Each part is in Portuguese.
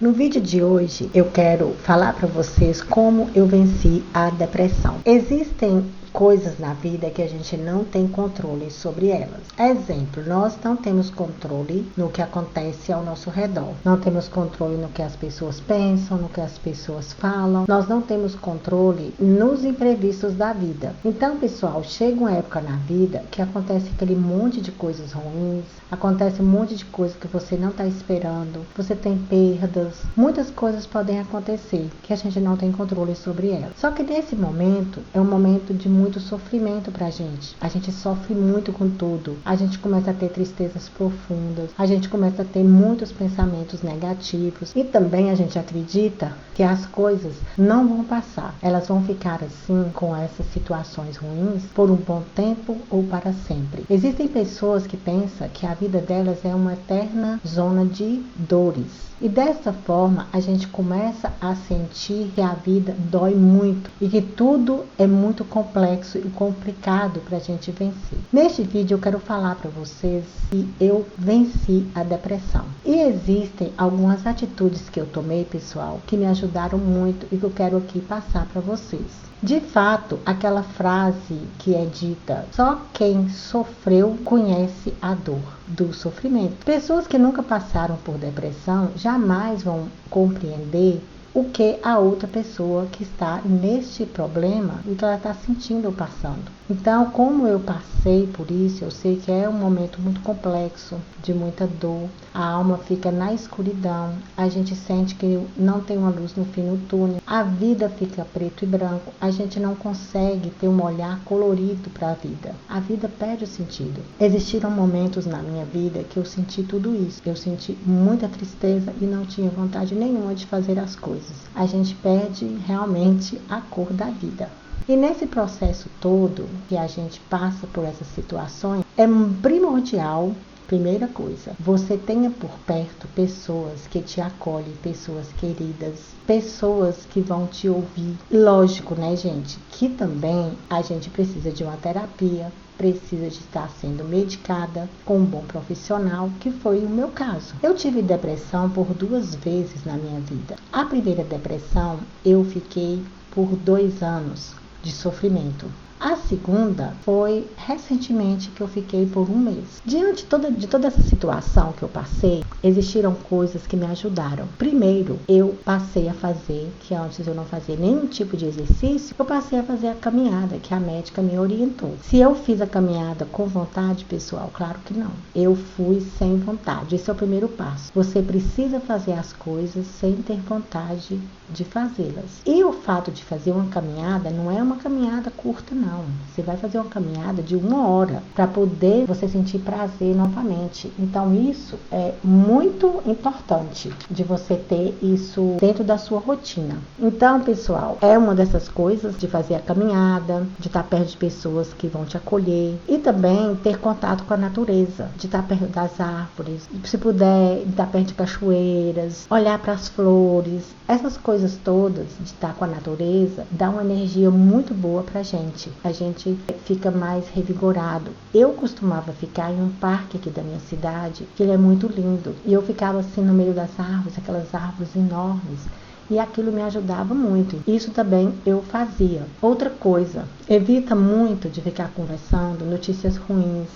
No vídeo de hoje eu quero falar para vocês como eu venci a depressão. Existem coisas na vida que a gente não tem controle sobre elas. Exemplo, nós não temos controle no que acontece ao nosso redor. Não temos controle no que as pessoas pensam, no que as pessoas falam. Nós não temos controle nos imprevistos da vida. Então, pessoal, chega uma época na vida que acontece aquele monte de coisas ruins, acontece um monte de coisa que você não está esperando, você tem perdas, muitas coisas podem acontecer que a gente não tem controle sobre elas. Só que nesse momento é um momento de muito sofrimento pra gente. A gente sofre muito com tudo. A gente começa a ter tristezas profundas. A gente começa a ter muitos pensamentos negativos. E também a gente acredita que as coisas não vão passar. Elas vão ficar assim, com essas situações ruins, por um bom tempo ou para sempre. Existem pessoas que pensam que a vida delas é uma eterna zona de dores. E dessa forma, a gente começa a sentir que a vida dói muito e que tudo é muito complexo e complicado para a gente vencer. Neste vídeo eu quero falar para vocês se eu venci a depressão. E existem algumas atitudes que eu tomei, pessoal, que me ajudaram muito e que eu quero aqui passar para vocês. De fato, aquela frase que é dita, só quem sofreu conhece a dor do sofrimento. Pessoas que nunca passaram por depressão jamais vão compreender o que a outra pessoa que está neste problema e que ela está sentindo ou passando. Então, como eu passei por isso, eu sei que é um momento muito complexo, de muita dor. A alma fica na escuridão, a gente sente que não tem uma luz no fim do túnel, a vida fica preto e branco, a gente não consegue ter um olhar colorido para a vida perde o sentido. Existiram momentos na minha vida que eu senti tudo isso, eu senti muita tristeza e não tinha vontade nenhuma de fazer as coisas. A gente perde realmente a cor da vida. E nesse processo todo que a gente passa por essas situações, é primordial, primeira coisa, você tenha por perto pessoas que te acolhem, pessoas queridas, pessoas que vão te ouvir. Lógico, né, gente, que também a gente precisa de uma terapia, precisa de estar sendo medicada com um bom profissional, que foi o meu caso. Eu tive depressão por 2 vezes na minha vida. A primeira depressão, eu fiquei por 2 anos de sofrimento. A segunda foi recentemente que eu fiquei por 1 mês. Diante de toda essa situação que eu passei, existiram coisas que me ajudaram. Primeiro, eu passei a fazer, que antes eu não fazia nenhum tipo de exercício, eu passei a fazer a caminhada, que a médica me orientou. Se eu fiz a caminhada com vontade, pessoal, claro que não. Eu fui sem vontade. Esse é o primeiro passo. Você precisa fazer as coisas sem ter vontade de fazê-las. E o fato de fazer uma caminhada não é uma caminhada curta, não. Você vai fazer uma caminhada de 1 hora para poder você sentir prazer novamente. Então isso é muito importante de você ter isso dentro da sua rotina. Então, pessoal, é uma dessas coisas de fazer a caminhada, de estar perto de pessoas que vão te acolher e também ter contato com a natureza, de estar perto das árvores, se puder estar perto de cachoeiras, olhar para as flores. Essas coisas todas de estar com a natureza dá uma energia muito boa pra gente. A gente fica mais revigorado. Eu costumava ficar em um parque aqui da minha cidade, que ele é muito lindo. E eu ficava assim no meio das árvores, aquelas árvores enormes. E aquilo me ajudava muito. Isso também eu fazia. Outra coisa, evita muito de ficar conversando notícias ruins,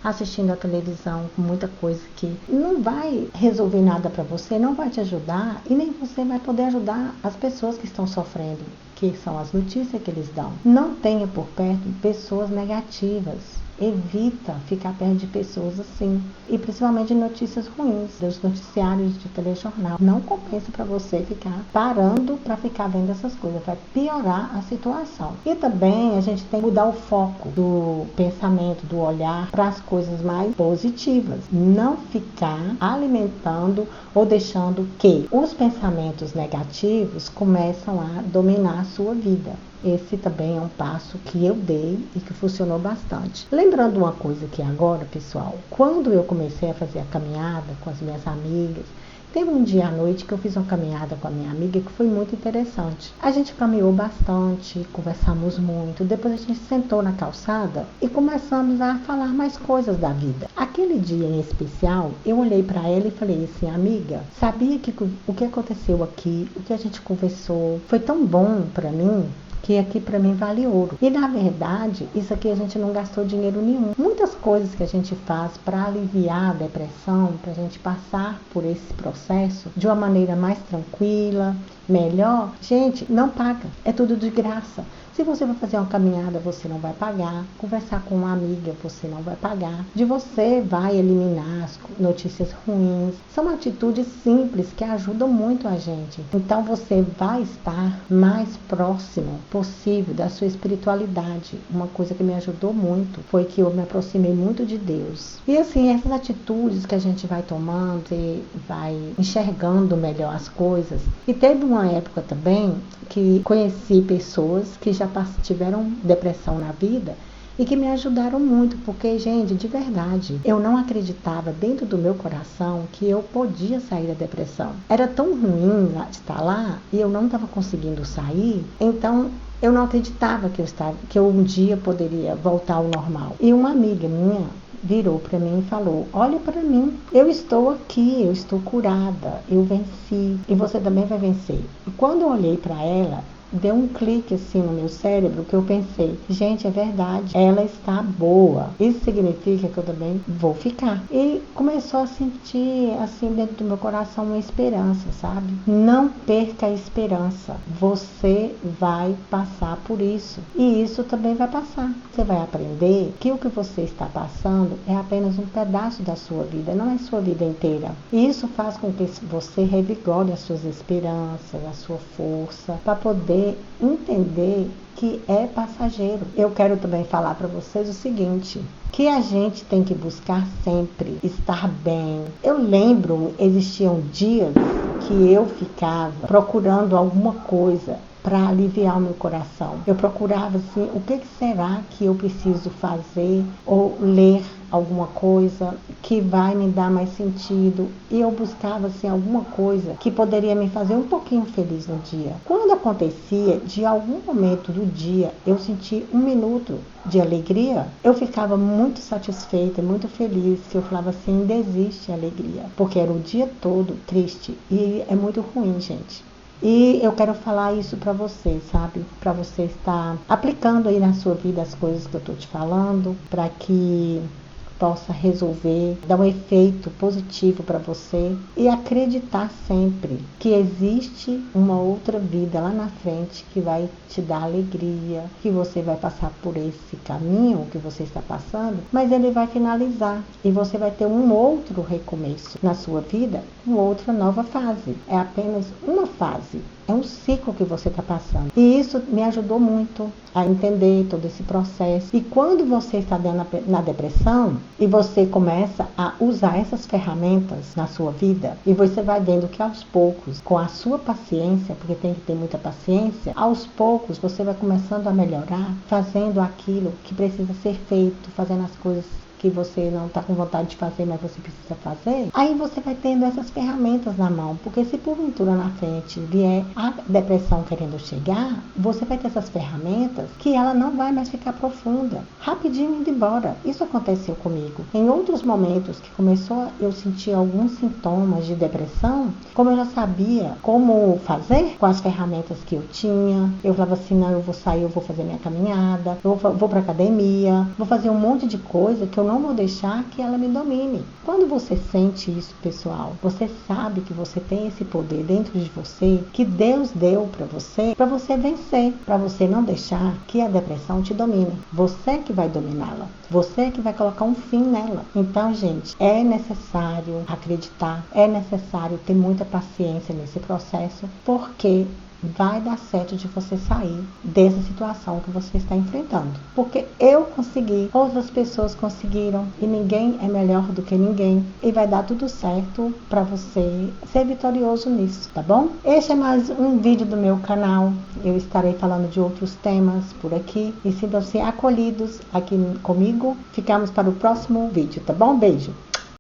assistindo a televisão com muita coisa que não vai resolver nada para você, não vai te ajudar e nem você vai poder ajudar as pessoas que estão sofrendo, que são as notícias que eles dão. Não tenha por perto pessoas negativas. Evita ficar perto de pessoas assim. E principalmente notícias ruins, dos noticiários de telejornal. Não compensa para você ficar parando para ficar vendo essas coisas. Vai piorar a situação. E também a gente tem que mudar o foco do pensamento, do olhar para as coisas mais positivas. Não ficar alimentando ou deixando que os pensamentos negativos começam a dominar a sua vida. Esse também é um passo que eu dei e que funcionou bastante. Lembrando uma coisa aqui agora, pessoal, quando eu comecei a fazer a caminhada com as minhas amigas, Teve um dia à noite que eu fiz uma caminhada com a minha amiga que foi muito interessante. A gente caminhou bastante, conversamos muito, depois a gente sentou na calçada e começamos a falar mais coisas da vida. Aquele dia em especial, eu olhei para ela e falei assim: amiga, sabia que o que aconteceu aqui, o que a gente conversou, foi tão bom para mim, que aqui para mim vale ouro. E na verdade, isso aqui a gente não gastou dinheiro nenhum. Muitas coisas que a gente faz para aliviar a depressão, para a gente passar por esse processo de uma maneira mais tranquila, melhor, gente, não paga. É tudo de graça. Se você vai fazer uma caminhada, você não vai pagar. Conversar com uma amiga, você não vai pagar. De você vai eliminar as notícias ruins. São atitudes simples que ajudam muito a gente. Então você vai estar mais próximo possível da sua espiritualidade. Uma coisa que me ajudou muito foi que eu me aproximei muito de Deus. E assim, essas atitudes que a gente vai tomando, você vai enxergando melhor as coisas. E teve uma época também que conheci pessoas que já tiveram depressão na vida e que me ajudaram muito, porque, gente, de verdade, eu não acreditava dentro do meu coração que eu podia sair da depressão. Era tão ruim estar lá e eu não estava conseguindo sair, então eu não acreditava que eu um dia poderia voltar ao normal. E uma amiga minha virou para mim e falou: olha para mim, eu estou aqui, eu estou curada, eu venci e você também vai vencer. E quando eu olhei para ela, deu um clique assim no meu cérebro que eu pensei: gente, é verdade, ela está boa, isso significa que eu também vou ficar. E começou a sentir assim dentro do meu coração uma esperança, sabe? Não perca a esperança, você vai passar por isso e isso também vai passar. Você vai aprender que o que você está passando é apenas um pedaço da sua vida, não é sua vida inteira. E isso faz com que você revigore as suas esperanças, a sua força, para poder entender que é passageiro. Eu quero também falar para vocês o seguinte, que a gente tem que buscar sempre estar bem. Eu lembro, existiam dias que eu ficava procurando alguma coisa para aliviar o meu coração. Eu procurava assim, o que será que eu preciso fazer ou ler alguma coisa que vai me dar mais sentido, e eu buscava assim alguma coisa que poderia me fazer um pouquinho feliz no dia. Quando acontecia de algum momento do dia eu sentir um minuto de alegria, eu ficava muito satisfeita, muito feliz, que eu falava assim: ainda existe alegria, porque era o dia todo triste e é muito ruim, gente. E eu quero falar isso para você, sabe? Para você estar aplicando aí na sua vida as coisas que eu tô te falando, para que possa resolver, dar um efeito positivo para você e acreditar sempre que existe uma outra vida lá na frente que vai te dar alegria, que você vai passar por esse caminho que você está passando, mas ele vai finalizar e você vai ter um outro recomeço na sua vida, uma outra nova fase. É apenas uma fase. É um ciclo que você está passando. E isso me ajudou muito a entender todo esse processo. E quando você está na depressão e você começa a usar essas ferramentas na sua vida, e você vai vendo que aos poucos, com a sua paciência, porque tem que ter muita paciência, aos poucos você vai começando a melhorar, fazendo aquilo que precisa ser feito, fazendo as coisas que você não está com vontade de fazer, mas você precisa fazer, aí você vai tendo essas ferramentas na mão, porque se porventura na frente vier a depressão querendo chegar, você vai ter essas ferramentas que ela não vai mais ficar profunda, rapidinho indo embora. Isso aconteceu comigo. Em outros momentos que começou eu sentir alguns sintomas de depressão, como eu já sabia como fazer com as ferramentas que eu tinha, eu falava assim: não, eu vou sair, eu vou fazer minha caminhada, eu vou pra academia, vou fazer um monte de coisa que eu não vou deixar que ela me domine. Quando você sente isso, pessoal, você sabe que você tem esse poder dentro de você, que Deus deu para você vencer, para você não deixar que a depressão te domine. Você que vai dominá-la, você que vai colocar um fim nela. Então, gente, é necessário acreditar, é necessário ter muita paciência nesse processo, porque vai dar certo de você sair dessa situação que você está enfrentando. Porque eu consegui, outras pessoas conseguiram, e ninguém é melhor do que ninguém. E vai dar tudo certo para você ser vitorioso nisso, tá bom? Este é mais um vídeo do meu canal. Eu estarei falando de outros temas por aqui. E sintam-se acolhidos aqui comigo. Ficamos para o próximo vídeo, tá bom? Beijo!